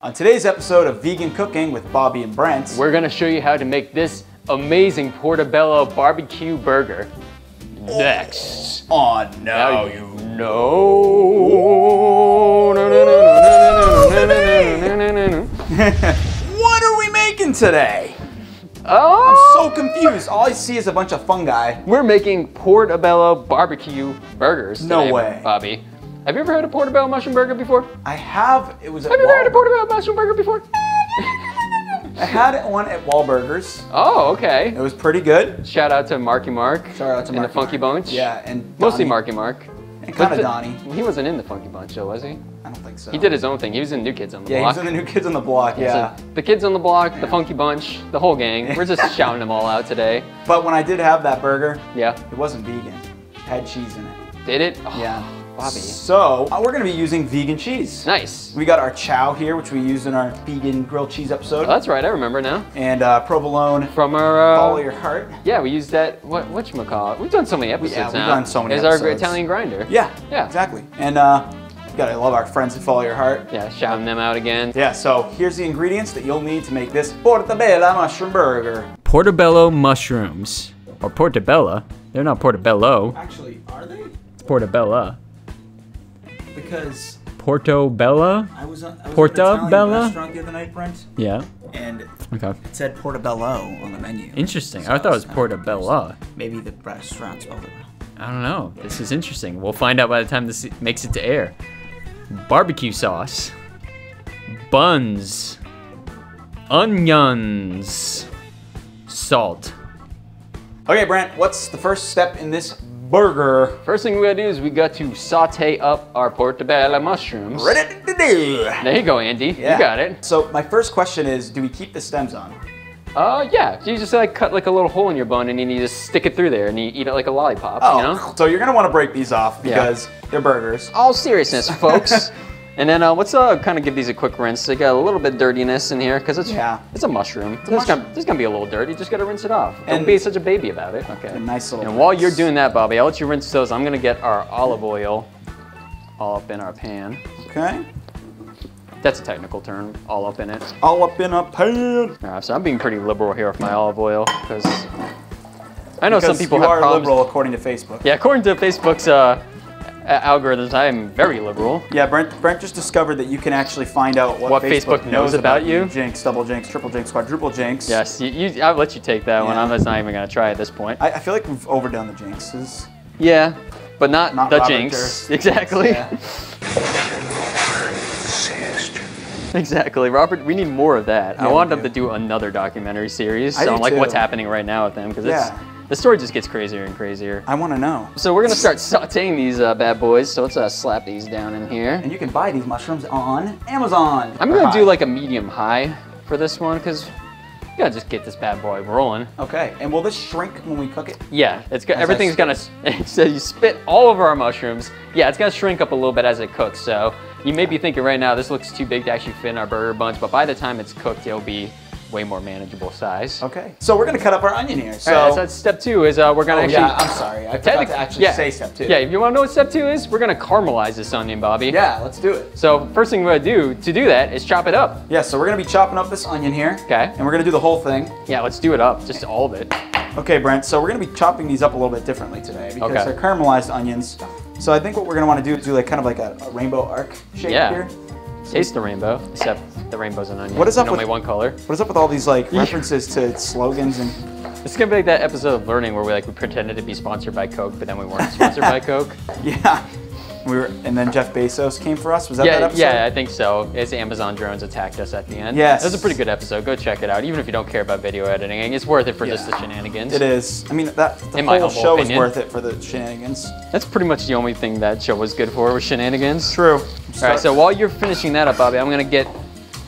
On today's episode of Vegan Cooking with Bobby and Brent, we're gonna show you how to make this amazing Portobello barbecue burger. Next. On Now You Know. What are we making today? Oh! I'm so confused. All I see is a bunch of fungi. We're making Portobello barbecue burgers today, No way. Bobby. Have you ever had a Portobello mushroom burger before? I have. It was. Have you ever had a Portobello mushroom burger before? I had one at Wahlburgers. Oh, okay. It was pretty good. Shout out to Marky Mark. Shout out to and Marky the Funky Mark. Bunch. Yeah, and mostly Donnie. Marky Mark. And kind of Donnie. He wasn't in the Funky Bunch, though, was he? I don't think so. He did his own thing. He was in New Kids on the Yeah, Block. he was in the New Kids on the Block. Yeah. So the Kids on the Block, the Funky Bunch, the whole gang. We're just shouting them all out today. But when I did have that burger, Yeah. it wasn't vegan. It had cheese in it. Did it? Oh, Yeah. Bobby. So we're gonna be using vegan cheese. Nice. We got our chow here, which we used in our vegan grilled cheese episode. Oh, that's right. I remember now. And provolone. From our Follow your heart. Yeah, we used that. Whatchamacallit? We've done so many episodes Yeah, we've now. done so many It's episodes. our Italian grinder. Yeah. Yeah. Exactly. And you gotta love our friends at Follow Your Heart. Yeah, shouting them out again. Yeah. So here's the ingredients that you'll need to make this Portabella mushroom burger. Portobello mushrooms, or Portabella. They're not Portobello. Actually, are they? It's Portabella. Because Portobella? I was at an Portabella? Italian restaurant the other night, Brent, Yeah. and Okay. it said Portobello on the menu. Interesting. So I thought it was was kinda Portabella. Maybe the restaurant spelled it wrong. I don't know. This is interesting. We'll find out by the time this makes it to air. Barbecue sauce, buns, onions, salt. Okay, Brent, what's the first step in this burger? First thing we gotta do is we got to saute up our Portobello mushrooms. Ready to do. There you go, Andy. Yeah. You got it. So my first question is, do we keep the stems on? Yeah. You just like cut like a little hole in your bun and then you just stick it through there and you eat it like a lollipop, Oh, you know? so you're gonna want to break these off because they're burgers. All seriousness, folks. And then let's kind of give these a quick rinse. They got a little bit dirtiness in here because it's a mushroom. There's gonna be a little dirt. You just gotta rinse it off. Don't And- be such a baby about it. Okay. A nice little. And while you're doing that, Bobby, I'll let you rinse those. I'm gonna get our olive oil all up in our pan. Okay. That's a technical term, all up in it. All up in a pan. All right, so I'm being pretty liberal here with my olive oil because I know some Because people you have are problems. liberal according to Facebook. Yeah, according to Facebook's algorithms, I am very liberal. Yeah, Brent just discovered that you can actually find out what Facebook knows about you. Jinx, double jinx, triple jinx, quadruple jinx. Yes, I'll let you take that one. Yeah. I'm just not even gonna try at this point. I feel like we've overdone the jinxes. Yeah, but not the Robert jinx. Durst. Exactly. Yeah. Exactly, Robert. We need more of that. Yeah, I want we them to do another documentary series I do on like what's too. happening right now with them because the story just gets crazier and crazier. I want to know. So we're gonna start sauteing these bad boys. So let's slap these down in here. And you can buy these mushrooms on Amazon. I'm gonna do like a medium high for this one because you gotta just get this bad boy rolling. Okay, and will this shrink when we cook it? Yeah, it's As I everything's gonna. So you spit all over our mushrooms. Yeah, it's gonna shrink up a little bit as it cooks. So you may be thinking right now this looks too big to actually fit in our burger buns, but by the time it's cooked, it'll be way more manageable size. Okay, so we're gonna cut up our onion here. So, All right, so that's step 2 is we're gonna actually. yeah, I'm sorry, I forgot to actually say step 2. Yeah, if you want to know what step 2 is, we're gonna caramelize this onion, Bobby. Yeah, let's do it. So first thing we're gonna do to do that is chop it up. Yeah, so we're gonna be chopping up this onion here. Okay. And we're gonna do the whole thing. Yeah, let's do it up, just all of it. Okay, Brent, so we're gonna be chopping these up a little bit differently today because Okay. they're caramelized onions. So I think what we're gonna wanna do is do like kind of like a rainbow arc shape Yeah. here. Taste the rainbow, except the rainbow's an onion. What is up and only with- one color. What is up with all these like references to slogans and... It's gonna be like that episode of Learning where we pretended to be sponsored by Coke, but then we weren't sponsored by Coke. Yeah. And then Jeff Bezos came for us. Was that that Yeah, episode? yeah, I think so. It's Amazon drones attacked us at the end. Yes. It was a pretty good episode. Go check it out. Even if you don't care about video editing, it's worth it for just the shenanigans. It is. I mean, the In my whole humble show opinion. is worth it for the shenanigans. That's pretty much the only thing that show was good for was shenanigans. True. All right, so while you're finishing that up, Bobby, I'm gonna get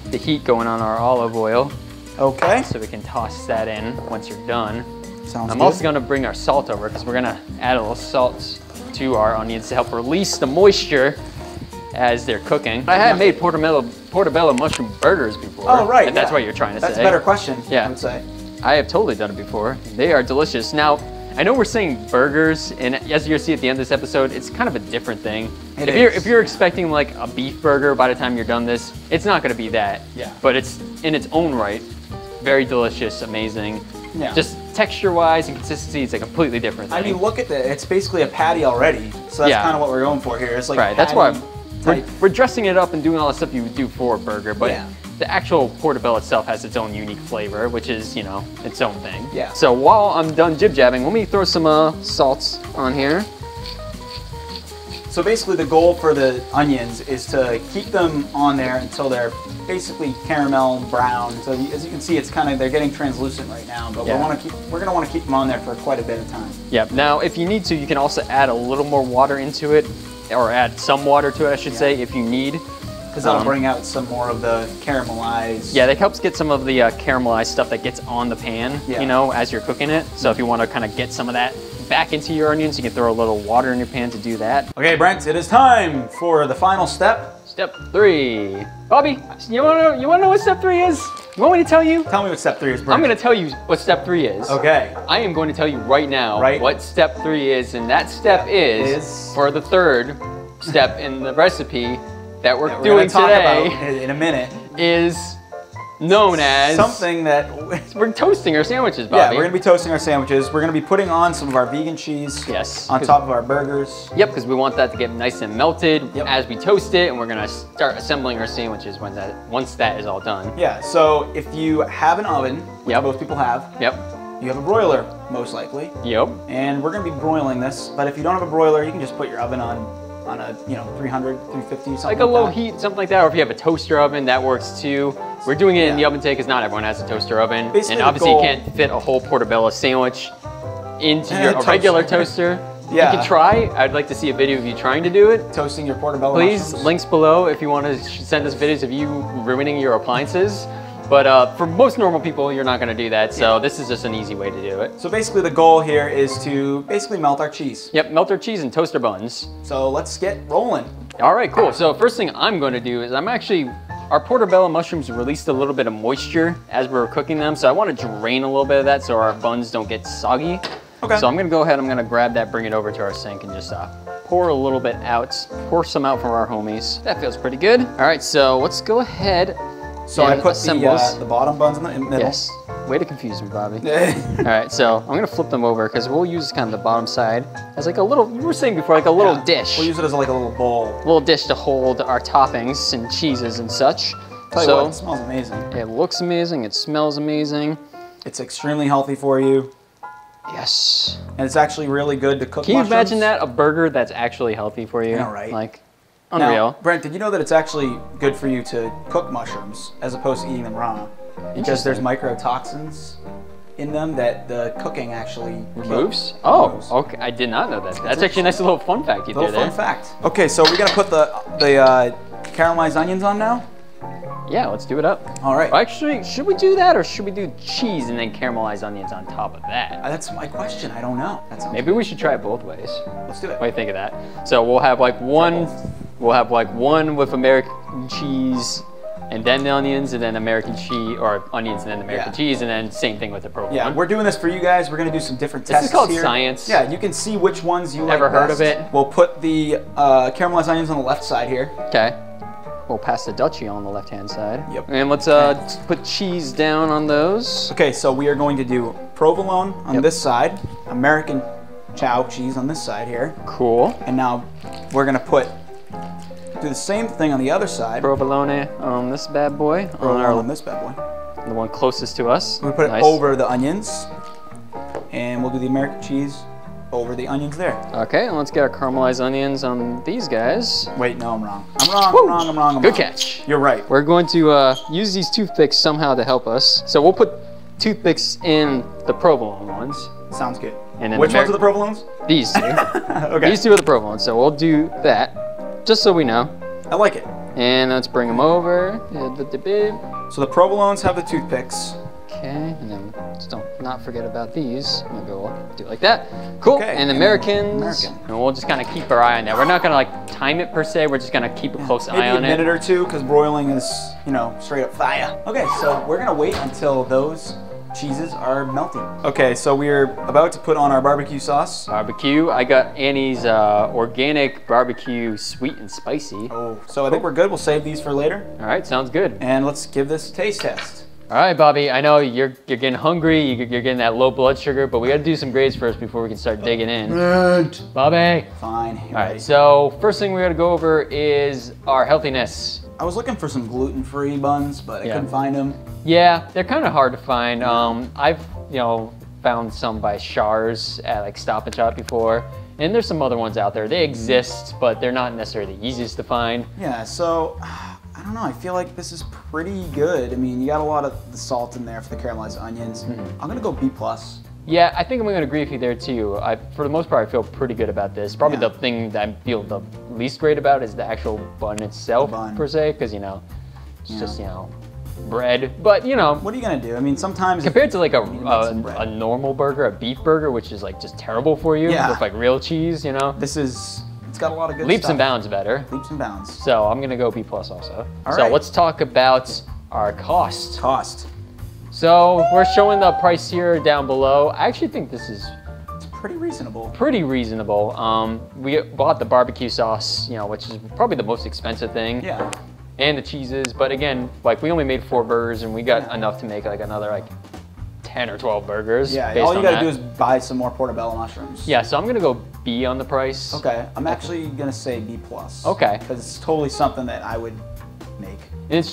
the heat going on our olive oil Okay. so we can toss that in once you're done. Sounds I'm good. also gonna bring our salt over because we're gonna add a little salt to our onions to help release the moisture as they're cooking. I had made Portobello mushroom burgers before. Oh, right. If that's yeah. what you're trying to That's say. a better question, Yeah. I would say. I have totally done it before. They are delicious. Now, I know we're saying burgers, and as you'll see at the end of this episode, it's kind of a different thing. If you're expecting like a beef burger by the time you're done this, it's not gonna be that. Yeah. But it's in its own right, very delicious, amazing. Yeah. Just texture-wise and consistency, it's a completely different thing. I mean, look at that. It's basically a patty already. So that's kind of what we're going for here. It's like right. That's why we're dressing it up and doing all the stuff you would do for a burger, but the actual Portobello itself has its own unique flavor, which is, you know, its own thing. Yeah. So while I'm done jib-jabbing, let me throw some salts on here. So basically the goal for the onions is to keep them on there until they're basically caramel brown. So as you can see, it's kind of, they're getting translucent right now, but we're gonna want to keep them on there for quite a bit of time. Yep. Now, if you need to, you can also add a little more water into it, or add some water to it, I should say, if you need. Because that'll bring out some more of the caramelized. Yeah, that helps get some of the caramelized stuff that gets on the pan, you know, as you're cooking it. So if you want to kind of get some of that back into your onions, you can throw a little water in your pan to do that. Okay, Brent, it is time for the final step. Step 3. Bobby, you wanna know what step 3 is? You want me to tell you? Tell me what step 3 is, Brent. I'm gonna tell you what step 3 is. Okay. I am going to tell you right now what step 3 is, and that step is for the third step in the recipe that we're doing today in a minute is known as something that we're toasting our sandwiches, Bobby. Yeah, we're gonna be toasting our sandwiches. We're gonna be putting on some of our vegan cheese on top of our burgers. Yep, because we want that to get nice and melted as we toast it, and we're gonna start assembling our sandwiches once that is all done. Yeah, so if you have an oven, which most people have, you have a broiler, most likely. Yep. And we're gonna be broiling this, but if you don't have a broiler, you can just put your oven on a 300, 350, something like a low heat, something like that, or if you have a toaster oven, that works too. We're doing it in the oven today because not everyone has a toaster oven. Basically, and obviously you can't fit a whole Portobello sandwich into your regular toaster. You can try. I'd like to see a video of you trying to do it. Toasting your Portobello mushrooms. Links below if you want to send us videos of you ruining your appliances. But for most normal people, you're not going to do that, so this is just an easy way to do it. So basically the goal here is to basically melt our cheese. Yep, melt our cheese and toast our buns. So let's get rolling. All right, cool. So first thing I'm going to do is our Portobello mushrooms released a little bit of moisture as we were cooking them, so I want to drain a little bit of that so our buns don't get soggy. Okay. So I'm going to go ahead, I'm going to grab that, bring it over to our sink, and just pour a little bit out. Pour some out for our homies. That feels pretty good. All right, so let's go ahead. So I put the bottom buns in the middle. Yes. Way to confuse me, Bobby. All right, so I'm gonna flip them over because we'll use kind of the bottom side as like a little, you were saying before, like a little dish. We'll use it as like a little bowl. A little dish to hold our toppings and cheeses and such. Tell you what, it smells amazing. It looks amazing, it smells amazing. It's extremely healthy for you. Yes. And it's actually really good to cook Can you imagine that? A burger that's actually healthy for you? Yeah, right. Like, unreal. Now, Brent, did you know that it's actually good for you to cook mushrooms as opposed to eating them raw? Because there's mycotoxins in them that the cooking actually removes? Oh, okay. I did not know that. That's actually a nice little fun fact you did there. Little fun fact. Okay, so we're gonna put the caramelized onions on now? Yeah, let's do it up. All right. Actually, should we do that or should we do cheese and then caramelized onions on top of that? That's my question. I don't know. Maybe we should try it both ways. Let's do it. What do you think of that? So we'll have like one with American cheese and then the onions, and then American cheese, or onions and then American cheese, and then same thing with the provolone. Yeah, we're doing this for you guys. We're gonna do some different tests This is called here. science. Yeah, you can see which ones you like Ever heard of it? We'll put the caramelized onions on the left side here. Okay. We'll pass the Dutchie on the left-hand side. Yep. And let's put cheese down on those. Okay, so we are going to do provolone on this side, American chow cheese on this side here. Cool. And now we're gonna do the same thing on the other side. Provolone on this bad boy. On this bad boy. The one closest to us. We put it over the onions, and we'll do the American cheese over the onions there. Okay, and let's get our caramelized onions on these guys. Wait, no, I'm wrong. I'm wrong. Good catch. You're right. We're going to use these toothpicks somehow to help us. So we'll put toothpicks in the provolone ones. Sounds good. And then which ones are the provolones? These two. Okay. These two are the provolones. So we'll do that, just so we know. I like it. And let's bring them over. So the provolones have the toothpicks. Okay, and then just not forget about these. I'm gonna go do it like that. Cool. Okay, and Americans. And we'll just kind of keep our eye on that. We're not gonna like time it per se. We're just gonna keep a close eye on it. Maybe a minute or two, because broiling is, straight up fire. Okay, so we're gonna wait until those cheeses are melting. Okay, so we're about to put on our barbecue sauce. Barbecue. I got Annie's organic barbecue sweet and spicy. Oh, so I think we're good. We'll save these for later. All right, sounds good. And let's give this a taste test. All right, Bobby, I know you're getting hungry, you're getting that low blood sugar, but we gotta do some grades first before we can start digging in. Brent. Bobby. Fine. All right, so first thing we gotta go over is our healthiness. I was looking for some gluten-free buns, but I couldn't find them. Yeah, they're kind of hard to find. I've, found some by Shars at like Stop and Shop before, and there's some other ones out there. They exist, but they're not necessarily the easiest to find. Yeah, so I don't know, I feel like this is pretty good. I mean, you got a lot of the salt in there for the caramelized onions. I'm gonna go B+. Yeah, I think I'm gonna agree with you there too. For the most part, I feel pretty good about this. Probably the thing that I feel the least great about is the actual bun itself, per se, because it's just bread. But what are you gonna do? I mean, sometimes compared to like a normal burger, a beef burger, which is like just terrible for you with like real cheese, It's got a lot of good leaps stuff. and bounds better. Leaps and bounds. So I'm gonna go B+ also. All so right. let's talk about our cost. So we're showing the price here down below. I actually think this is pretty reasonable. Pretty reasonable. We bought the barbecue sauce, which is probably the most expensive thing. Yeah. And the cheeses, but again, like we only made 4 burgers and we got enough to make like another 10 or 12 burgers. Yeah, all you gotta do is buy some more Portobello mushrooms. Yeah, so I'm gonna go B on the price. Okay, I'm actually gonna say B+. Okay. Because it's totally something that I would make.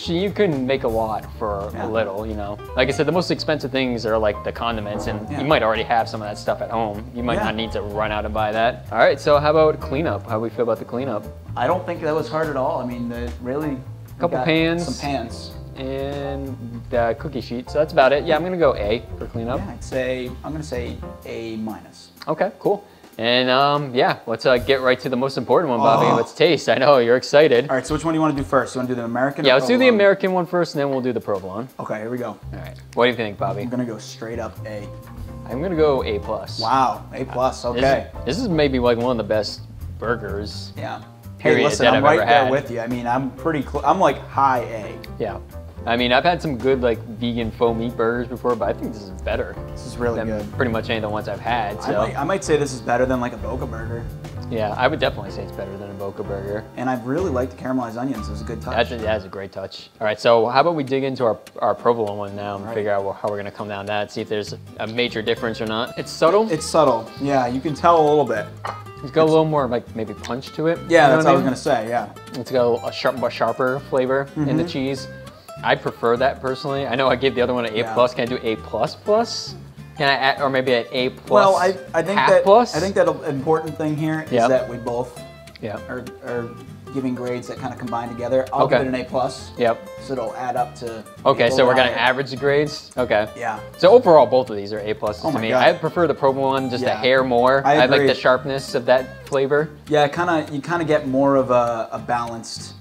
You can make a lot for a little, Like I said, the most expensive things are like the condiments, and you might already have some of that stuff at home. You might not need to run out and buy that. All right, so how about cleanup? How do we feel about the cleanup? I don't think that was hard at all. I mean, really, couple pans. Some pans. And the cookie sheet, so that's about it. Yeah, I'm gonna go A for cleanup. Yeah, I'm gonna say A-. Okay, cool. And let's get right to the most important one, Bobby. Let's taste. I know, you're excited. All right, so which one do you want to do first? You want to do the American? Yeah, let's do the American one first, and then we'll do the provolone. Okay, here we go. All right, what do you think, Bobby? I'm gonna go straight up A. I'm gonna go A+. Wow, A+, okay. This is maybe like one of the best burgers. Yeah. Period, hey, listen, that I'm I've right ever there had. with you. I mean, I'm pretty close. I'm like high A. Yeah. I mean, I've had some good like vegan faux meat burgers before, but I think this is better. This is really good. Pretty much any of the ones I've had. So. I might say this is better than like a Boca burger. Yeah, I would definitely say it's better than a Boca burger. And I really like the caramelized onions. It was a good touch. That's a great touch. All right, so how about we dig into our provolone one now and figure out how we're gonna come down that, see if there's a major difference or not. It's subtle. It's subtle. Yeah, you can tell a little bit. It's got a little more like maybe punch to it. Yeah, that's what I was gonna say. Yeah. It's got a sharper flavor in the cheese. I prefer that personally. I know I gave the other one an A+. Can I do A++? Can I add, or maybe an A+? Well, I think half that plus? I think that an important thing here is that we both are giving grades that kind of combine together. I'll give it an A+. Yep. So it'll add up to. Okay, so we're gonna average the grades. Okay. Yeah. So overall, both of these are A+ to me. God. I prefer the provolone just a hair more. I like the sharpness of that flavor. Yeah, you kind of get more of a balanced.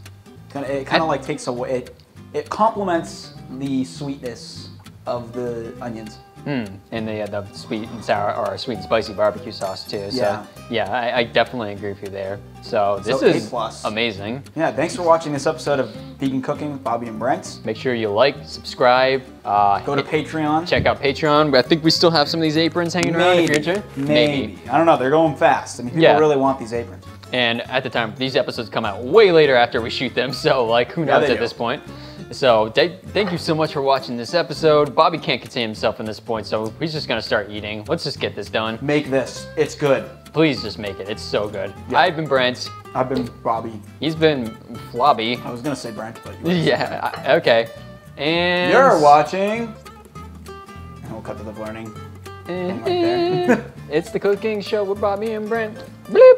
It kind of like takes away. It complements the sweetness of the onions. And the sweet and sour or sweet and spicy barbecue sauce too. So yeah, I definitely agree with you there. So this is amazing. Yeah, thanks for watching this episode of Vegan Cooking with Bobby and Brent. Make sure you like, subscribe. Go to Patreon. Check out Patreon. I think we still have some of these aprons hanging around if you're interested. Maybe. I don't know. They're going fast. I mean, people really want these aprons. And at the time, these episodes come out way later after we shoot them. So like, who knows at this point. So thank you so much for watching this episode. Bobby can't contain himself in this point, so he's just gonna start eating. Let's just get this done. Make this. It's good. Please just make it. It's so good. Yeah. I've been Brent. I've been Bobby. He's been Flobby. I was gonna say Brent, but okay. And you're watching. And we'll cut to the learning. It's the cooking show with Bobby and Brent. Bloop.